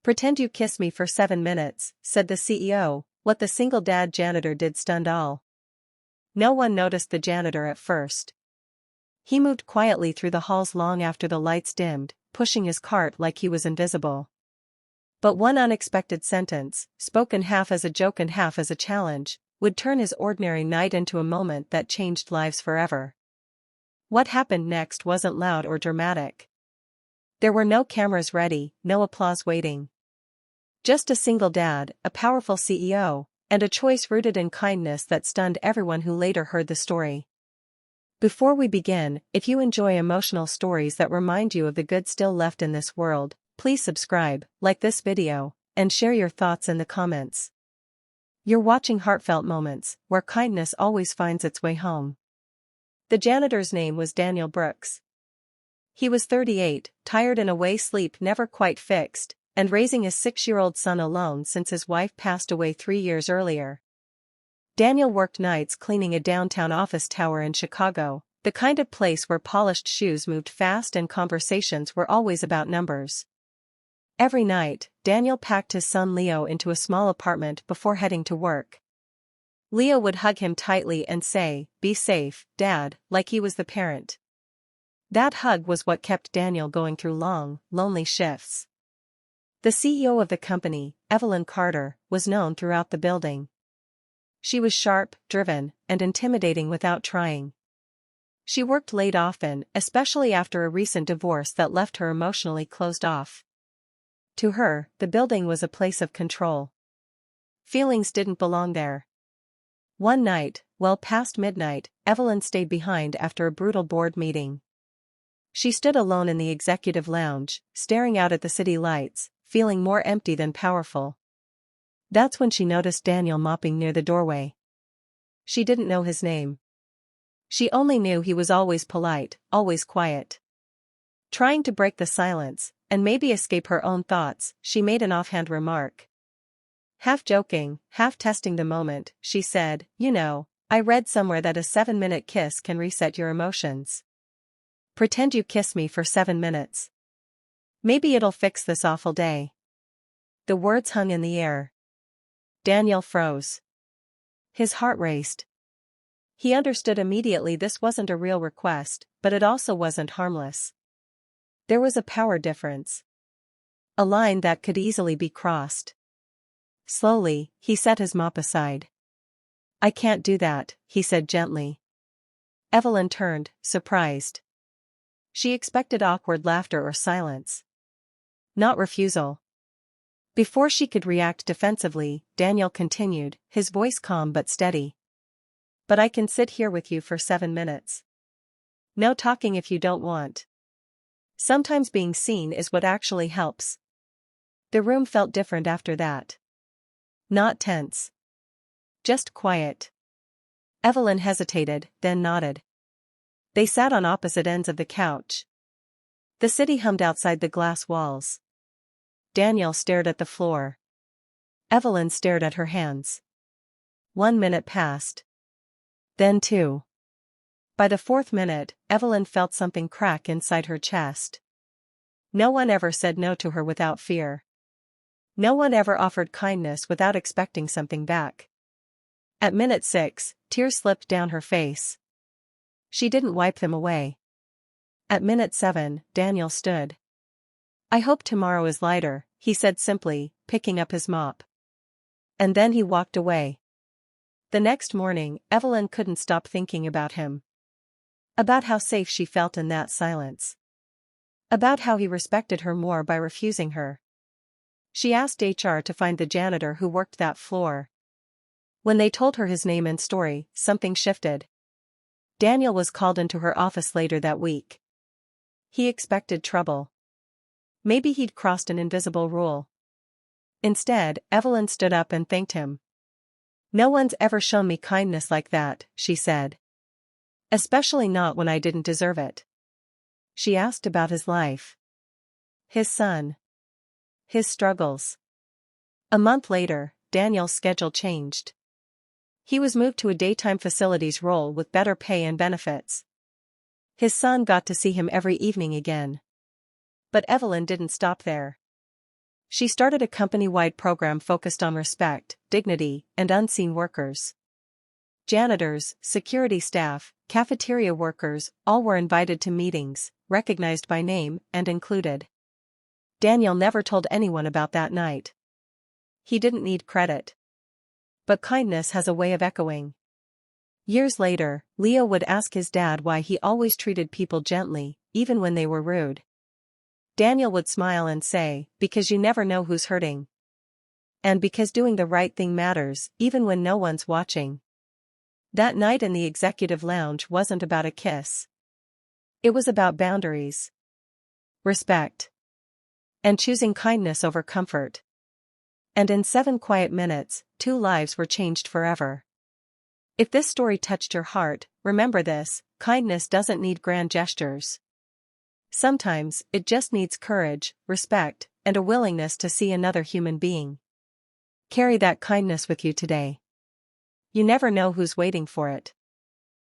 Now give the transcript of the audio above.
Pretend you kiss me for 7 minutes, said the CEO. What the single dad janitor did stunned all. No one noticed the janitor at first. He moved quietly through the halls long after the lights dimmed, pushing his cart like he was invisible. But one unexpected sentence, spoken half as a joke and half as a challenge, would turn his ordinary night into a moment that changed lives forever. What happened next wasn't loud or dramatic. There were no cameras ready, no applause waiting. Just a single dad, a powerful CEO, and a choice rooted in kindness that stunned everyone who later heard the story. Before we begin, if you enjoy emotional stories that remind you of the good still left in this world, please subscribe, like this video, and share your thoughts in the comments. You're watching Heartfelt Moments, where kindness always finds its way home. The janitor's name was Daniel Brooks. He was 38, tired in a way sleep never quite fixed, and raising his 6-year-old son alone since his wife passed away 3 years earlier. Daniel worked nights cleaning a downtown office tower in Chicago, the kind of place where polished shoes moved fast and conversations were always about numbers. Every night, Daniel packed his son Leo into a small apartment before heading to work. Leo would hug him tightly and say, "Be safe, Dad," like he was the parent. That hug was what kept Daniel going through long, lonely shifts. The CEO of the company, Evelyn Carter, was known throughout the building. She was sharp, driven, and intimidating without trying. She worked late often, especially after a recent divorce that left her emotionally closed off. To her, the building was a place of control. Feelings didn't belong there. One night, well past midnight, Evelyn stayed behind after a brutal board meeting. She stood alone in the executive lounge, staring out at the city lights, feeling more empty than powerful. That's when she noticed Daniel mopping near the doorway. She didn't know his name. She only knew he was always polite, always quiet. Trying to break the silence, and maybe escape her own thoughts, she made an offhand remark. Half joking, half testing the moment, she said, "You know, I read somewhere that a 7-minute kiss can reset your emotions. Pretend you kiss me for 7 minutes. Maybe it'll fix this awful day." The words hung in the air. Daniel froze. His heart raced. He understood immediately this wasn't a real request, but it also wasn't harmless. There was a power difference. A line that could easily be crossed. Slowly, he set his mop aside. "I can't do that," he said gently. Evelyn turned, surprised. She expected awkward laughter or silence. Not refusal. Before she could react defensively, Daniel continued, his voice calm but steady. "But I can sit here with you for 7 minutes. No talking if you don't want. Sometimes being seen is what actually helps." The room felt different after that. Not tense. Just quiet. Evelyn hesitated, then nodded. They sat on opposite ends of the couch. The city hummed outside the glass walls. Daniel stared at the floor. Evelyn stared at her hands. 1 minute passed. Then 2. By the 4th minute, Evelyn felt something crack inside her chest. No one ever said no to her without fear. No one ever offered kindness without expecting something back. At minute 6, tears slipped down her face. She didn't wipe them away. At minute 7, Daniel stood. "I hope tomorrow is lighter," he said simply, picking up his mop. And then he walked away. The next morning, Evelyn couldn't stop thinking about him. About how safe she felt in that silence. About how he respected her more by refusing her. She asked HR to find the janitor who worked that floor. When they told her his name and story, something shifted. Daniel was called into her office later that week. He expected trouble. Maybe he'd crossed an invisible rule. Instead, Evelyn stood up and thanked him. "No one's ever shown me kindness like that," she said. "Especially not when I didn't deserve it." She asked about his life. His son. His struggles. A month later, Daniel's schedule changed. He was moved to a daytime facilities role with better pay and benefits. His son got to see him every evening again. But Evelyn didn't stop there. She started a company-wide program focused on respect, dignity, and unseen workers. Janitors, security staff, cafeteria workers, all were invited to meetings, recognized by name, and included. Daniel never told anyone about that night. He didn't need credit. But kindness has a way of echoing. Years later, Leo would ask his dad why he always treated people gently, even when they were rude. Daniel would smile and say, "Because you never know who's hurting. And because doing the right thing matters, even when no one's watching." That night in the executive lounge wasn't about a kiss. It was about boundaries, respect, and choosing kindness over comfort. And in 7 quiet minutes, 2 lives were changed forever. If this story touched your heart, remember this: kindness doesn't need grand gestures. Sometimes, it just needs courage, respect, and a willingness to see another human being. Carry that kindness with you today. You never know who's waiting for it.